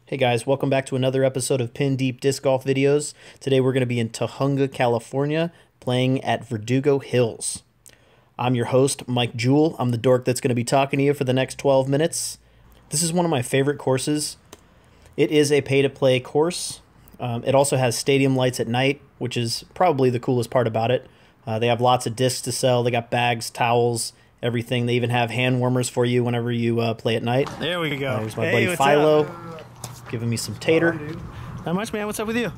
Hey guys, welcome back to another episode of Pin Deep Disc Golf Videos. Today we're going to be in Tujunga, California, playing at Verdugo Hills. I'm your host, Mike Jewell. I'm the dork that's going to be talking to you for the next 12 minutes. This is one of my favorite courses. It is a pay-to-play course. It also has stadium lights at night, which is probably the coolest part about it. They have lots of discs to sell. They got bags, towels, everything. They even have hand warmers for you whenever you play at night. There we go. There's my buddy Philo. Giving me some tater. Not much, man. What's up with you?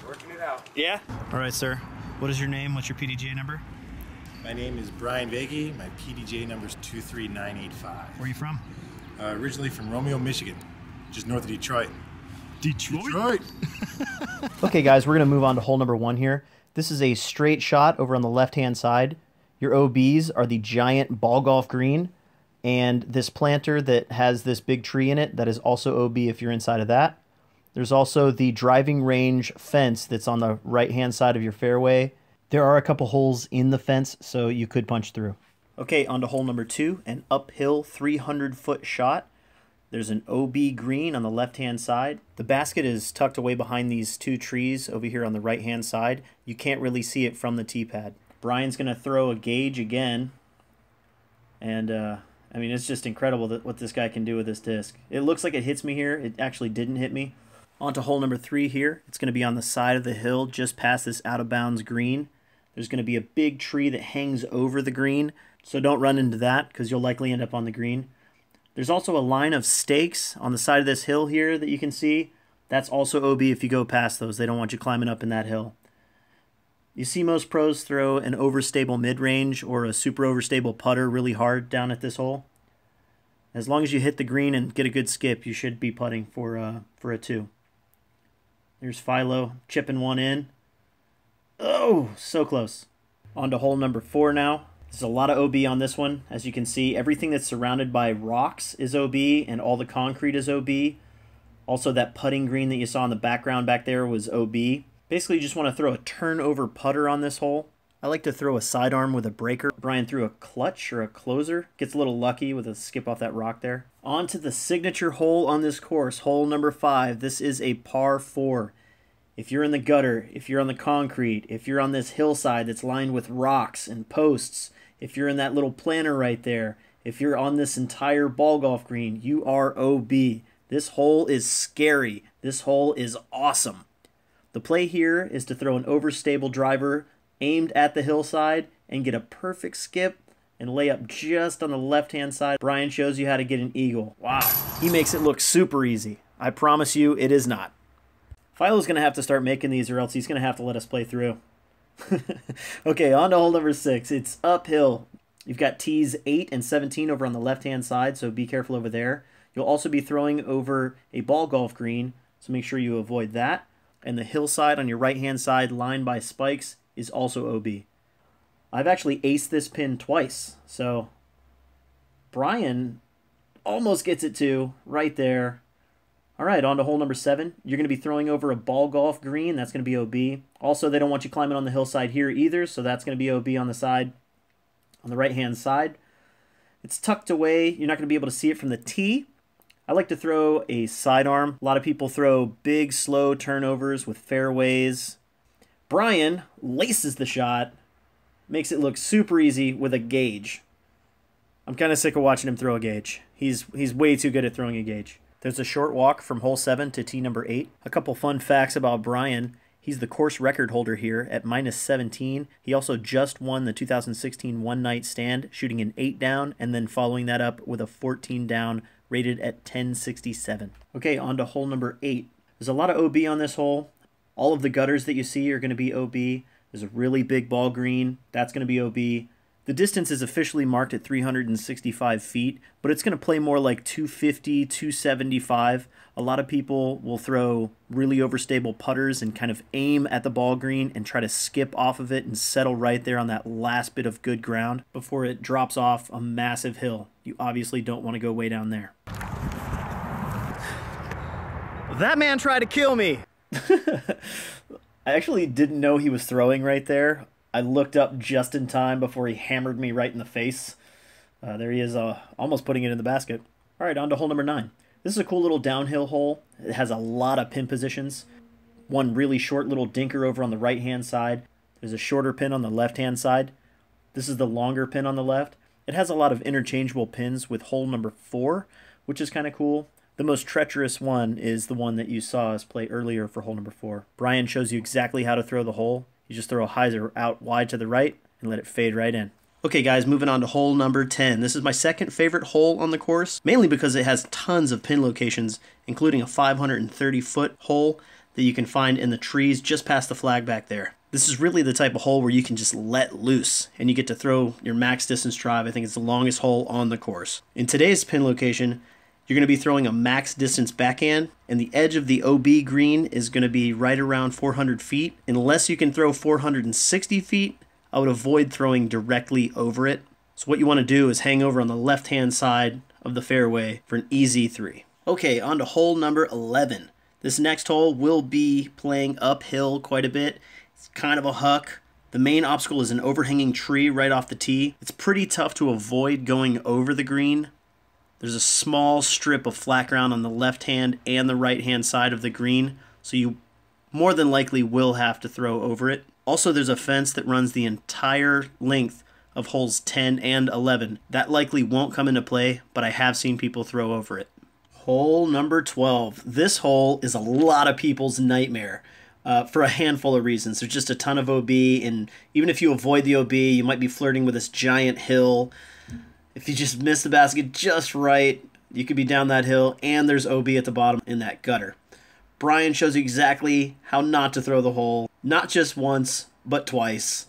Working it out. Yeah? All right, sir. What is your name? What's your PDGA number? My name is Bryan Vagi. My PDGA number is 23985. Where are you from? Originally from Romeo, Michigan, just north of Detroit. Detroit? Okay, guys, we're going to move on to hole number 1 here. This is a straight shot over on the left-hand side. Your OBs are the giant ball golf green, and this planter that has this big tree in it, that is also OB if you're inside of that. There's also the driving range fence that's on the right-hand side of your fairway. There are a couple holes in the fence, so you could punch through. Okay, on to hole number 2, an uphill 300-foot shot. There's an OB green on the left-hand side. The basket is tucked away behind these 2 trees over here on the right-hand side. You can't really see it from the tee pad. Brian's going to throw a gauge again, and I mean, it's just incredible what this guy can do with this disc. It looks like it hits me here. It actually didn't hit me. On to hole number 3 here. It's going to be on the side of the hill just past this out-of-bounds green. There's going to be a big tree that hangs over the green, so don't run into that because you'll likely end up on the green. There's also a line of stakes on the side of this hill here that you can see. That's also OB if you go past those. They don't want you climbing up in that hill. You see most pros throw an overstable mid-range or a super overstable putter really hard down at this hole. As long as you hit the green and get a good skip, you should be putting for a 2. There's Philo chipping one in. Oh, so close. On to hole number 4 now. There's a lot of OB on this one. As you can see, everything that's surrounded by rocks is OB and all the concrete is OB. Also, that putting green that you saw in the background back there was OB. Basically, you just want to throw a turnover putter on this hole. I like to throw a sidearm with a breaker. Brian threw a clutch or a closer. Gets a little lucky with a skip off that rock there. On to the signature hole on this course, hole number 5. This is a par 4. If you're in the gutter, if you're on the concrete, if you're on this hillside that's lined with rocks and posts, if you're in that little planter right there, if you're on this entire ball golf green, you are OB. This hole is scary. This hole is awesome. The play here is to throw an overstable driver aimed at the hillside and get a perfect skip and lay up just on the left-hand side. Brian shows you how to get an eagle. Wow, he makes it look super easy. I promise you it is not. Philo's going to have to start making these or else he's going to have to let us play through. Okay, on to hole number 6. It's uphill. You've got tees 8 and 17 over on the left-hand side, so be careful over there. You'll also be throwing over a ball golf green, so make sure you avoid that. And the hillside on your right-hand side, lined by spikes, is also OB. I've actually aced this pin twice, so Brian almost gets it too, right there. All right, on to hole number 7. You're going to be throwing over a ball golf green. That's going to be OB. Also, they don't want you climbing on the hillside here either, so that's going to be OB on the side, on the right-hand side. It's tucked away. You're not going to be able to see it from the tee. I like to throw a sidearm. A lot of people throw big, slow turnovers with fairways. Brian laces the shot, makes it look super easy with a gauge. I'm kind of sick of watching him throw a gauge. He's way too good at throwing a gauge. There's a short walk from hole 7 to tee number 8. A couple fun facts about Brian. He's the course record holder here at -17. He also just won the 2016 One Night Stand, shooting an 8 down and then following that up with a 14 down rated at 1067. Okay, on to hole number 8. There's a lot of OB on this hole. All of the gutters that you see are going to be OB. There's a really big ball green. That's going to be OB. The distance is officially marked at 365 feet, but it's going to play more like 250, 275. A lot of people will throw really overstable putters and kind of aim at the ball green and try to skip off of it and settle right there on that last bit of good ground before it drops off a massive hill. You obviously don't want to go way down there. That man tried to kill me. I actually didn't know he was throwing right there. I looked up just in time before he hammered me right in the face. There he is, almost putting it in the basket. All right, on to hole number 9. This is a cool little downhill hole. It has a lot of pin positions. One really short little dinker over on the right-hand side. There's a shorter pin on the left-hand side. This is the longer pin on the left. It has a lot of interchangeable pins with hole number 4, which is kind of cool. The most treacherous one is the one that you saw us play earlier for hole number 4. Bryan shows you exactly how to throw the hole. You just throw a hyzer out wide to the right and let it fade right in. Okay guys, moving on to hole number 10. This is my second favorite hole on the course, mainly because it has tons of pin locations, including a 530-foot hole that you can find in the trees just past the flag back there. This is really the type of hole where you can just let loose and you get to throw your max distance drive. I think it's the longest hole on the course. In today's pin location, you're going to be throwing a max distance backhand, and the edge of the OB green is going to be right around 400 feet. Unless you can throw 460 feet, I would avoid throwing directly over it. So what you want to do is hang over on the left-hand side of the fairway for an easy 3. Okay, on to hole number 11. This next hole will be playing uphill quite a bit. It's kind of a huck. The main obstacle is an overhanging tree right off the tee. It's pretty tough to avoid going over the green. There's a small strip of flat ground on the left-hand and the right-hand side of the green, so you more than likely will have to throw over it. Also, there's a fence that runs the entire length of holes 10 and 11. That likely won't come into play, but I have seen people throw over it. Hole number 12. This hole is a lot of people's nightmare for a handful of reasons. There's just a ton of OB, and even if you avoid the OB, you might be flirting with this giant hill. If you just miss the basket just right, you could be down that hill, and there's OB at the bottom in that gutter. Bryan shows you exactly how not to throw the hole, not just once, but twice.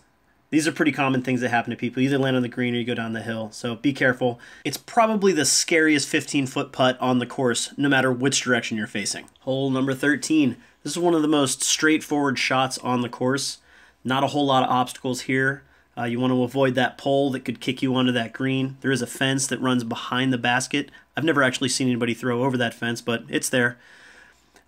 These are pretty common things that happen to people. You either land on the green or you go down the hill, so be careful. It's probably the scariest 15-foot putt on the course, no matter which direction you're facing. Hole number 13. This is one of the most straightforward shots on the course. Not a whole lot of obstacles here. You want to avoid that pole that could kick you onto that green. There is a fence that runs behind the basket. I've never actually seen anybody throw over that fence, but it's there.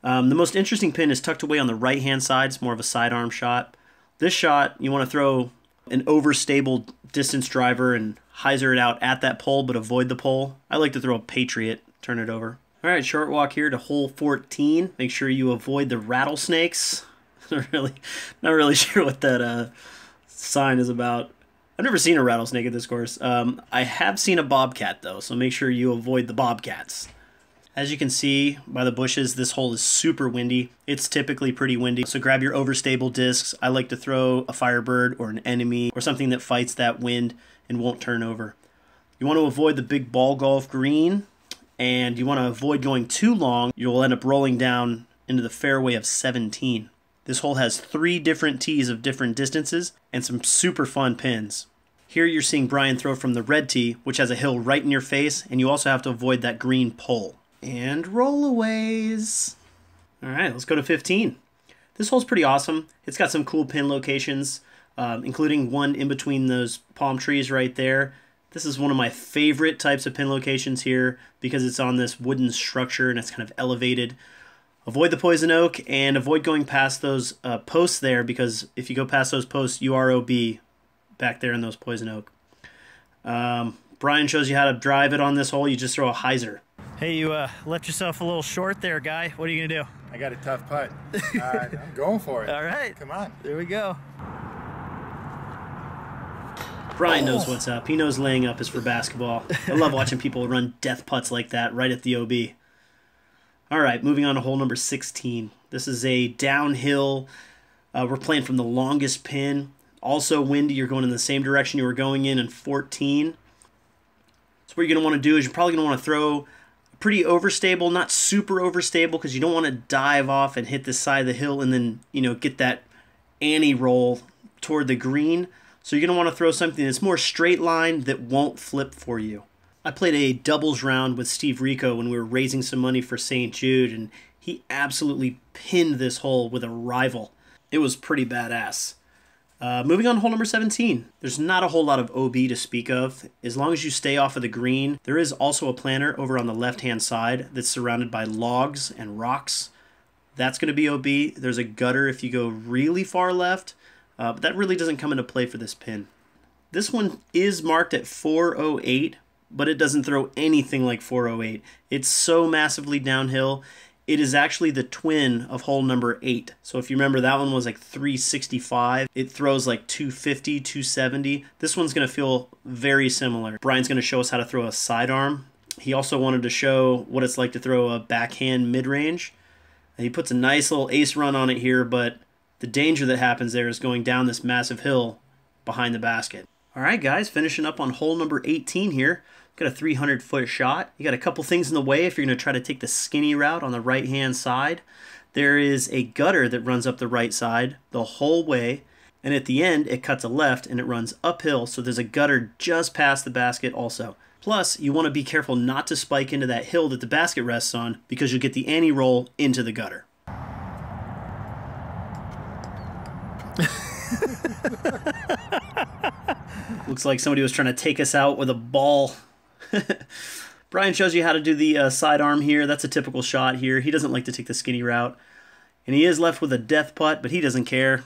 The most interesting pin is tucked away on the right-hand side. It's more of a sidearm shot. This shot, you want to throw an overstable distance driver and hyzer it out at that pole, but avoid the pole. I like to throw a Patriot, turn it over. All right, short walk here to hole 14. Make sure you avoid the rattlesnakes. Not really sure what that sign is about. I've never seen a rattlesnake at this course. I have seen a bobcat though, so make sure you avoid the bobcats. As you can see by the bushes, this hole is super windy. It's typically pretty windy, so grab your overstable discs. I like to throw a Firebird or an Enemy or something that fights that wind and won't turn over. You want to avoid the big ball golf green, and you want to avoid going too long. You'll end up rolling down into the fairway of 17. This hole has 3 different tees of different distances and some super fun pins. Here you're seeing Bryan throw from the red tee, which has a hill right in your face, and you also have to avoid that green pole. And rollaways. All right, let's go to 15. This hole's pretty awesome. It's got some cool pin locations, including one in between those palm trees right there. This is one of my favorite types of pin locations here because it's on this wooden structure and it's kind of elevated. Avoid the poison oak and avoid going past those posts there, because if you go past those posts, you are OB back there in those poison oak. Bryan shows you how to drive it on this hole. You just throw a hyzer. Hey, you left yourself a little short there, guy. What are you gonna do? I got a tough putt. I'm going for it. All right. Come on. There we go. Bryan knows what's up. He knows laying up is for basketball. I love watching people run death putts like that right at the OB. All right, moving on to hole number 16. This is a downhill. We're playing from the longest pin. Also windy. You're going in the same direction you were going in 14. So what you're going to want to do is you're probably going to want to throw pretty overstable, not super overstable, because you don't want to dive off and hit the side of the hill and then, get that Annie roll toward the green. So you're going to want to throw something that's more straight line that won't flip for you. I played a doubles round with Steve Rico when we were raising some money for St. Jude, and he absolutely pinned this hole with a rival. It was pretty badass. Moving on to hole number 17. There's not a whole lot of OB to speak of. As long as you stay off of the green, there is also a planter over on the left-hand side that's surrounded by logs and rocks. That's going to be OB. There's a gutter if you go really far left, but that really doesn't come into play for this pin. This one is marked at 408, but it doesn't throw anything like 408. It's so massively downhill. It is actually the twin of hole number 8. So if you remember, that one was like 365. It throws like 250, 270. This one's going to feel very similar. Brian's going to show us how to throw a sidearm. He also wanted to show what it's like to throw a backhand mid-range. He puts a nice little ace run on it here, but the danger that happens there is going down this massive hill behind the basket. All right, guys, finishing up on hole number 18 here. Got a 300-foot shot. You got a couple things in the way if you're going to try to take the skinny route on the right-hand side. There is a gutter that runs up the right side the whole way, and at the end, it cuts a left and it runs uphill, so there's a gutter just past the basket also. Plus, you want to be careful not to spike into that hill that the basket rests on because you'll get the anti-roll into the gutter. Looks like somebody was trying to take us out with a ball. Brian shows you how to do the sidearm here. That's a typical shot here. He doesn't like to take the skinny route. And he is left with a death putt, but he doesn't care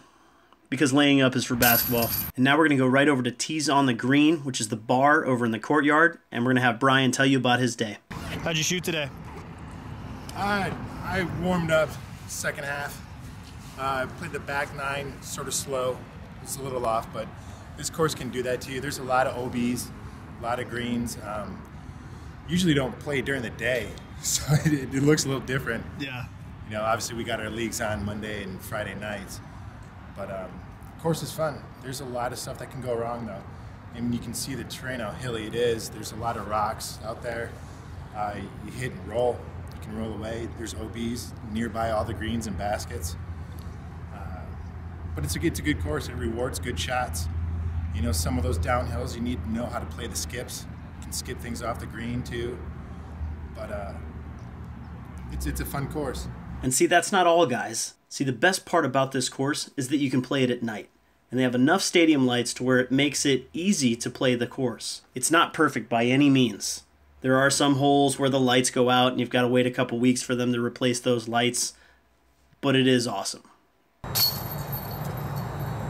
because laying up is for basketball. And now we're going to go right over to tees on the green, which is the bar over in the courtyard. And we're going to have Brian tell you about his day. How'd you shoot today? I warmed up second half. I played the back nine sort of slow. It's a little off, but this course can do that to you. There's a lot of OBs, a lot of greens. Usually don't play during the day, so it looks a little different. Yeah. You know, obviously we got our leagues on Monday and Friday nights, but the course is fun. There's a lot of stuff that can go wrong though. I mean, you can see the terrain, how hilly it is. There's a lot of rocks out there. You hit and roll. You can roll away. There's OBs nearby all the greens and baskets. But it's a good course. It rewards good shots. You know, some of those downhills, you need to know how to play the skips. You can skip things off the green too. But it's a fun course. And see, that's not all, guys. See, the best part about this course is that you can play it at night. And they have enough stadium lights to where it makes it easy to play the course. It's not perfect by any means. There are some holes where the lights go out and you've got to wait a couple weeks for them to replace those lights. But it is awesome.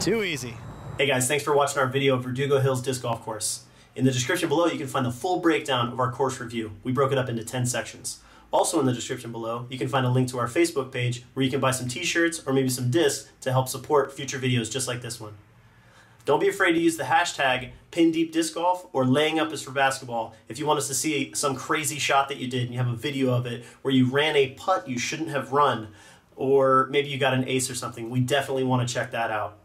Too easy. Hey guys, thanks for watching our video of Verdugo Hills Disc Golf Course. In the description below, you can find the full breakdown of our course review. We broke it up into 10 sections. Also in the description below, you can find a link to our Facebook page where you can buy some t-shirts or maybe some discs to help support future videos just like this one. Don't be afraid to use the hashtag #PinDeepDiscGolf or laying up is for basketball if you want us to see some crazy shot that you did and you have a video of it where you ran a putt you shouldn't have run, or maybe you got an ace or something. We definitely want to check that out.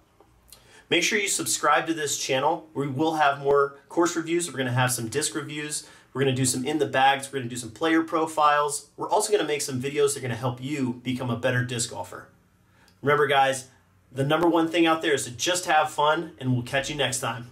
Make sure you subscribe to this channel. We will have more course reviews. We're going to have some disc reviews. We're going to do some in the bags. We're going to do some player profiles. We're also going to make some videos that are going to help you become a better disc golfer. Remember, guys, the #1 thing out there is to just have fun, and we'll catch you next time.